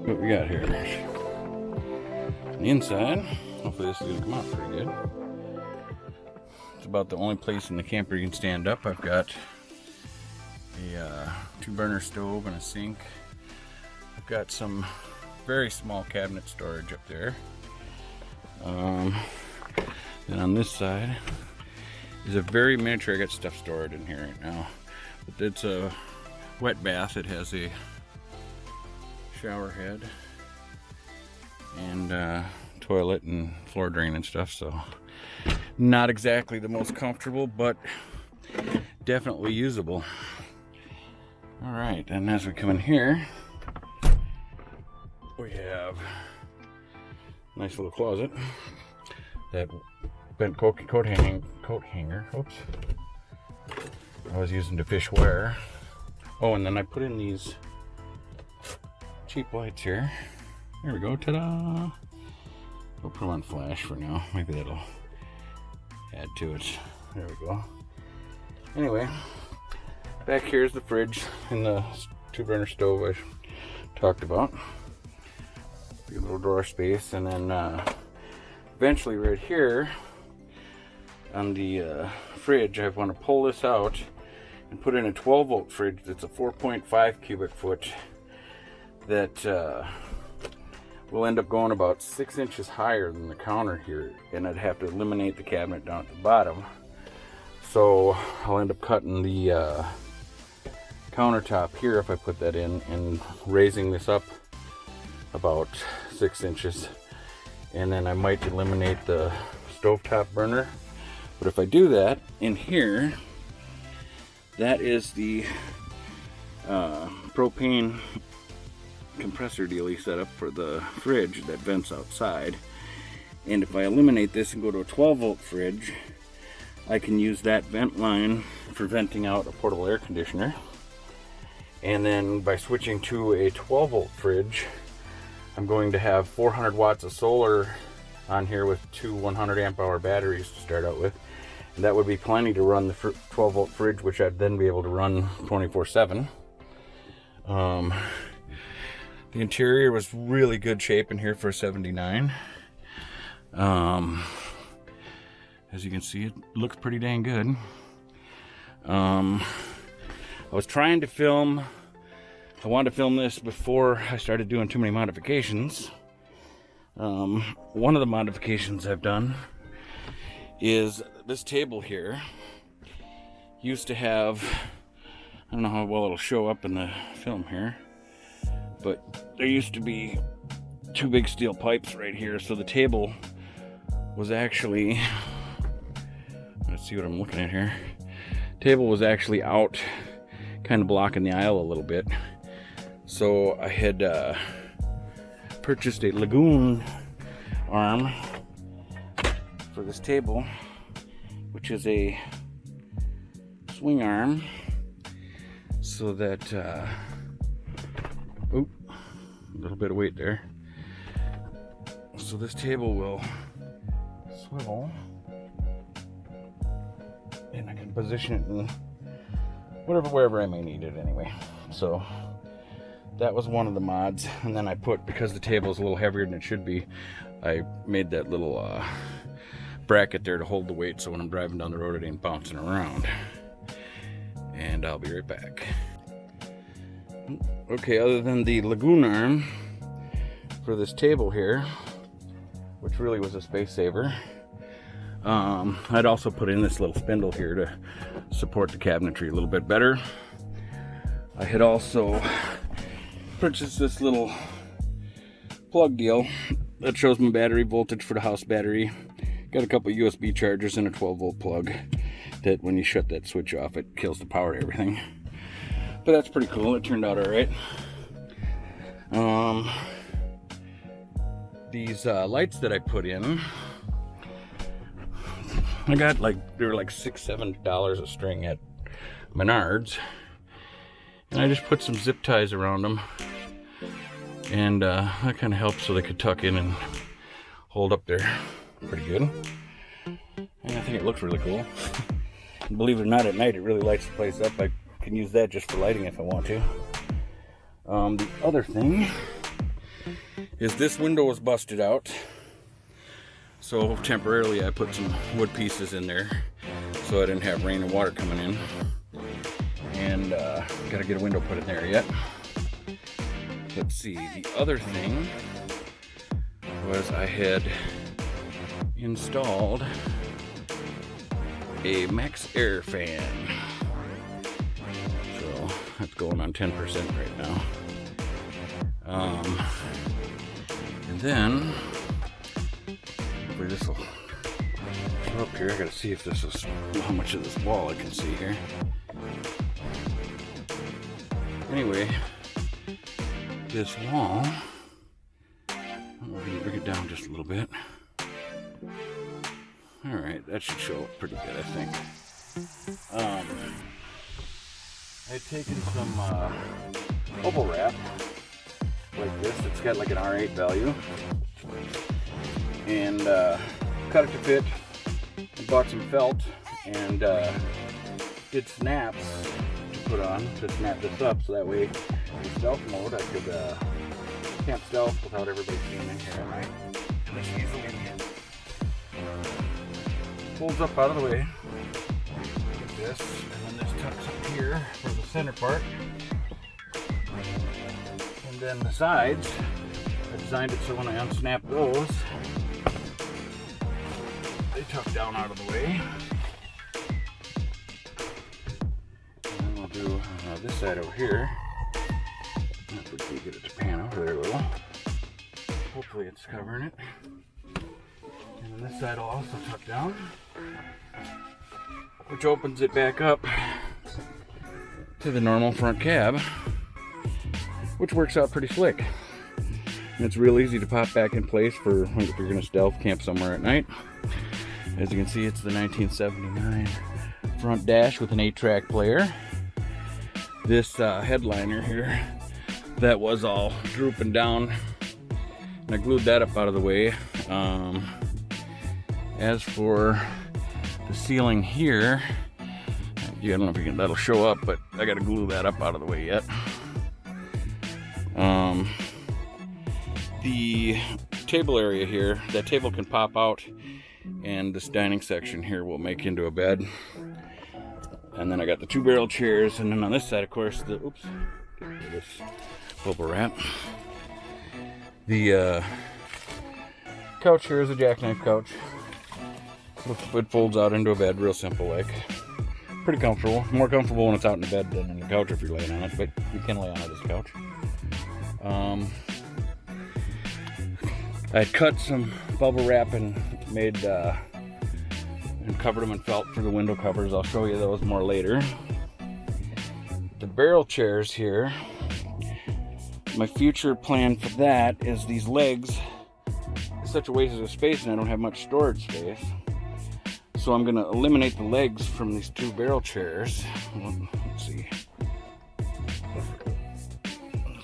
what we got here. On the inside, hopefully this is going to come out pretty good. It's about the only place in the camper you can stand up. I've got a 2-burner stove and a sink. I've got some very small cabinet storage up there. Then on this side is a very miniature. I got stuff stored in here right now. But it's a wet bath. It has a shower head and toilet and floor drain and stuff. So not exactly the most comfortable, but definitely usable. All right, and as we come in here, we have a nice little closet. That bent coat hanger. Oops. I was using to fish wire. Oh, and then I put in these cheap lights here. There we go. Ta-da! We'll put them on flash for now. Maybe that'll add to it. There we go. Anyway, back here is the fridge and the 2-burner stove I talked about. A little drawer space, and then eventually right here on the fridge, I want to pull this out and put in a 12-volt fridge that's a 4.5 cubic foot that will end up going about 6 inches higher than the counter here, and I'd have to eliminate the cabinet down at the bottom. So I'll end up cutting the countertop here if I put that in and raising this up about 6 inches, and then I might eliminate the stovetop burner. But if I do that, in here, that is the propane compressor dealie set up for the fridge that vents outside. And if I eliminate this and go to a 12-volt fridge, I can use that vent line for venting out a portable air conditioner. And then by switching to a 12-volt fridge, I'm going to have 400 watts of solar on here with 2 100 amp hour batteries to start out with. And that would be plenty to run the 12-volt fridge, which I'd then be able to run 24/7. The interior was really good shape in here for a 79. As you can see, it looks pretty dang good. I was trying to film, I wanted to film this before I started doing too many modifications. One of the modifications I've done is this table here used to have, I don't know how well it'll show up in the film here, but there used to be 2 big steel pipes right here, so the table was actually, let's see what I'm looking at here. Table was actually out, kind of blocking the aisle a little bit. So I had purchased a lagoon arm for this table, which is a swing arm, so that a little bit of weight there. So this table will swivel, and I can position it in wherever I may need it anyway. So that was one of the mods. And then I put, because the table is a little heavier than it should be, I made that little bracket there to hold the weight, so when I'm driving down the road it ain't bouncing around. And I'll be right back. Okay, other than the lagoon arm for this table here, which really was a space saver, I'd also put in this little spindle here to support the cabinetry a little bit better. I had also purchased this little plug deal that shows my battery voltage for the house battery. Got a couple USB chargers and a 12-volt plug that when you shut that switch off, it kills the power to everything. But that's pretty cool. It turned out all right. These lights that I put in, I got they were like $6-7 a string at Menards, and I just put some zip ties around them, and that kind of helped so they could tuck in and hold up there pretty good. And I think it looks really cool. And believe it or not, at night it really lights the place up. I can use that just for lighting if I want to. The other thing is this window was busted out. So temporarily I put some wood pieces in there so I didn't have rain and water coming in. And gotta get a window put in there yet. Let's see, the other thing was I had installed a max air fan. So that's going on 10% right now. And then hopefully this will show up here. I gotta see if this is how much of this wall I can see here. Anyway, this wall, I don't know if you can bring it down just a little bit. Alright, that should show up pretty good, I think. I've taken some bubble wrap like this. It's got like an R8 value. And cut it to fit. I bought some felt and did snaps to put on to snap this up, so that way in stealth mode I could camp stealth without everybody seeing in here at night. And this easily folds up out of the way like this, and then this tucks up here for the center part. And then the sides, I designed it so when I unsnap those, they tuck down out of the way. And then we'll do this side over here. If we can get it to pan over there a little. Hopefully it's covering it. And then this side will also tuck down, which opens it back up to the normal front cab, which works out pretty slick. And it's real easy to pop back in place for if you're going to stealth camp somewhere at night. As you can see, it's the 1979 front dash with an 8-track player. This headliner here, that was all drooping down, and I glued that up out of the way. As for the ceiling here, I don't know if that'll show up, but I gotta glue that up out of the way yet. The table area here, that table can pop out, and this dining section here will make into a bed. And then I got the 2 barrel chairs, and then on this side, of course, this bubble wrap. The couch here is a jackknife couch. It folds out into a bed, real simple like. Pretty comfortable. More comfortable when it's out in the bed than in the couch if you're laying on it, but you can lay on it as a couch. I cut some bubble wrap and made and covered them in felt for the window covers. I'll show you those more later. The barrel chairs here, my future plan for that is these legs. It's such a waste of space and I don't have much storage space. So I'm going to eliminate the legs from these 2 barrel chairs. Let's see.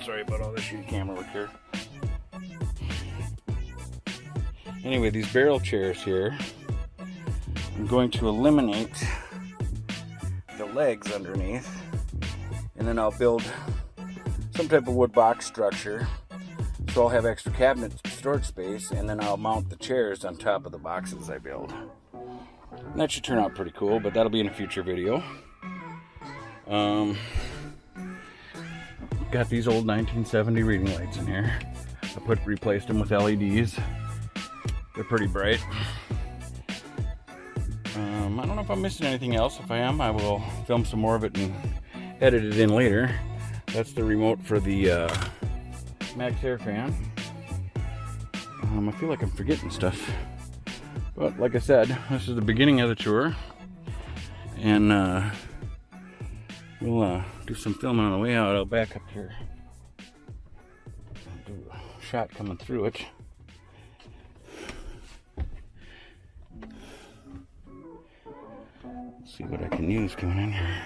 Sorry about all this shitty camera work here. Anyway, these barrel chairs here, I'm going to eliminate the legs underneath, and then I'll build some type of wood box structure so I'll have extra cabinet storage space, and then I'll mount the chairs on top of the boxes I build. And that should turn out pretty cool, but that'll be in a future video. Got these old 1970 reading lights in here. I replaced them with LEDs. They're pretty bright. I don't know if I'm missing anything else. If I am, I will film some more of it and edit it in later. That's the remote for the max air fan. I feel like I'm forgetting stuff. But like I said, this is the beginning of the tour. And we'll do some filming on the way out. I'll back up here. I'll do a shot coming through it. See what I can use coming in here.